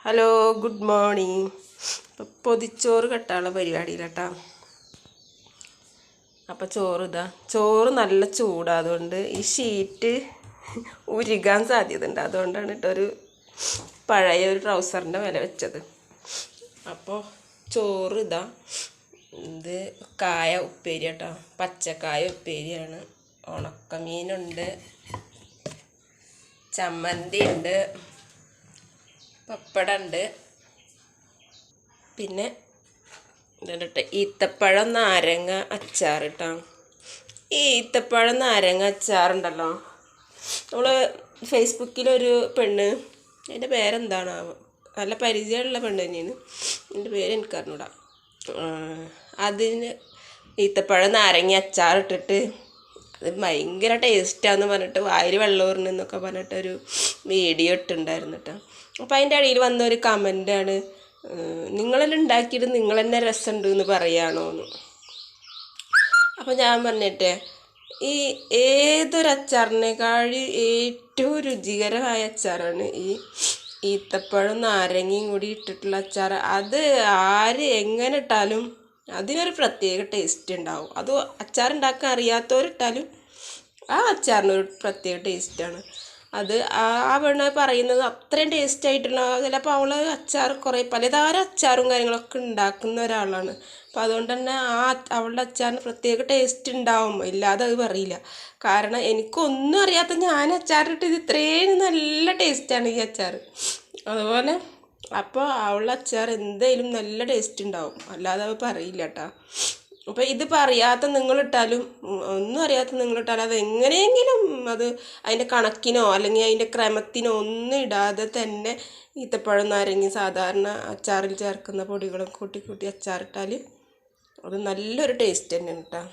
Hello, good morning. ഇപ്പം പൊതിച്ചോറ് കെട്ടാനുള്ള പരിപാടിയിലട്ടാ. അപ്പം ചോറ് നല്ല ചൂടായതുകൊണ്ട് ഈ ഷീറ്റ് ഉരുകാൻ സാധ്യതയുണ്ട്. അതുകൊണ്ടാണ് ഒരു പഴയ ഒരു ട്രൗസറിൻ്റെ വില വെച്ചത്. അപ്പോൾ ഇത് കായ ഉപ്പേരി കേട്ടോ, പച്ചക്കായ ഉപ്പേരിയാണ്. ഉണക്കമീനുണ്ട്, ചമ്മന്തി ഉണ്ട്, പപ്പടമുണ്ട്, പിന്നെ ഈത്തപ്പഴം നാരങ്ങ അച്ചാർ കേട്ടോ. ഈ ഈത്തപ്പഴം നാരങ്ങ അച്ചാറുണ്ടല്ലോ, നമ്മൾ ഫേസ്ബുക്കിലൊരു പെണ്ണ്, അതിൻ്റെ പേരെന്താണാവോ, നല്ല പരിചയമുള്ള പെണ്ണ് തന്നെയാണ്, എൻ്റെ പേര് എനിക്കറിഞ്ഞൂടാ. അതിന് ഈത്തപ്പഴം നാരങ്ങ അച്ചാറിട്ടിട്ട് അത് ഭയങ്കര ടേസ്റ്റാന്ന് പറഞ്ഞിട്ട് വായിൽ വെള്ളമൂറിനെന്നൊക്കെ പറഞ്ഞിട്ടൊരു വീഡിയോ ഇട്ടുണ്ടായിരുന്നു കേട്ടോ. അപ്പോൾ അതിൻ്റെ അടിയിൽ വന്നൊരു കമൻ്റാണ്, നിങ്ങളെല്ലാം ഉണ്ടാക്കിയിട്ട് നിങ്ങൾ തന്നെ രസമുണ്ട് എന്ന് പറയുകയാണോന്ന്. അപ്പോൾ ഞാൻ പറഞ്ഞിട്ട്, ഈ ഏതൊരു അച്ചാറിനേക്കാൾ ഏറ്റവും രുചികരമായ അച്ചാറാണ് ഈ ഈത്തപ്പഴം നാരങ്ങയും കൂടി ഇട്ടിട്ടുള്ള അച്ചാർ. അത് ആര് എങ്ങനെ ഇട്ടാലും അതിനൊരു പ്രത്യേക ടേസ്റ്റ് ഉണ്ടാവും. അത് അച്ചാറുണ്ടാക്കാൻ അറിയാത്തവരിട്ടാലും ആ അച്ചാറിനൊരു പ്രത്യേക ടേസ്റ്റാണ്. അത് ആ പെണ്ണ് പറയുന്നത് അത്രയും ടേസ്റ്റ് ആയിട്ടുള്ള, ചിലപ്പോൾ അവൾ അച്ചാർ പലതരം അച്ചാറും കാര്യങ്ങളൊക്കെ ഉണ്ടാക്കുന്ന ഒരാളാണ്. അപ്പം അതുകൊണ്ട് തന്നെ അവളുടെ അച്ചാറിന് പ്രത്യേക ടേസ്റ്റ് ഉണ്ടാവും, ഇല്ലാതെ അത് പറയില്ല. കാരണം എനിക്കൊന്നും അറിയാത്ത ഞാൻ അച്ചാറിട്ട് ഇത് ഇത്രയും നല്ല ടേസ്റ്റാണ് ഈ അച്ചാർ. അതുപോലെ അപ്പോൾ അവളുടെ അച്ചാർ എന്തായാലും നല്ല ടേസ്റ്റ് ഉണ്ടാവും, അല്ലാതെ അത് പറയില്ല കേട്ടോ. അപ്പോൾ ഇതിപ്പോൾ അറിയാത്ത നിങ്ങളിട്ടാലും, ഒന്നും അറിയാത്ത നിങ്ങളിട്ടാലും അത് എങ്ങനെയെങ്കിലും അത് അതിൻ്റെ കണക്കിനോ അല്ലെങ്കിൽ അതിൻ്റെ ക്രമത്തിനോ ഒന്നും ഇടാതെ തന്നെ ഈത്തപ്പഴം നാരങ്ങ സാധാരണ അച്ചാറിൽ ചേർക്കുന്ന പൊടികളും കൂട്ടി അച്ചാറിട്ടാൽ അത് നല്ലൊരു ടേസ്റ്റ് തന്നെയാണ് കേട്ടോ.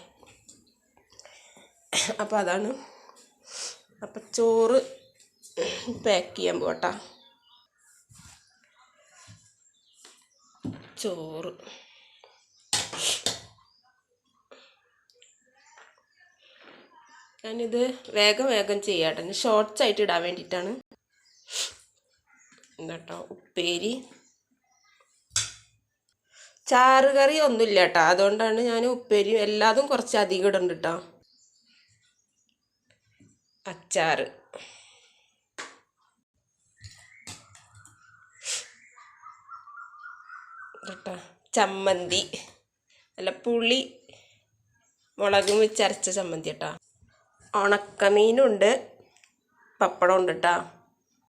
അപ്പോൾ അതാണ്. അപ്പം ചോറ് പാക്ക് ചെയ്യാൻ പോട്ടാ. ചോറ് ഞാനിത് വേഗം ചെയ്യാട്ടെ, ഷോർട്ട്സ് ആയിട്ട് ഇടാൻ വേണ്ടിയിട്ടാണ് കേട്ടോ. ഉപ്പേരി ചാറുകറി ഒന്നുമില്ല കേട്ടോ, അതുകൊണ്ടാണ് ഞാൻ ഉപ്പേരി എല്ലാതും കുറച്ച് അധികം ഇടുന്നുണ്ട് കേട്ടോ. അച്ചാറ് കേട്ടോ, ചമ്മന്തി നല്ല പുളി മുളകും വെച്ച് അരച്ച ചമ്മന്തി കേട്ടോ. ഉണക്കമീനുണ്ട്, പപ്പടം ഉണ്ട് കേട്ടോ.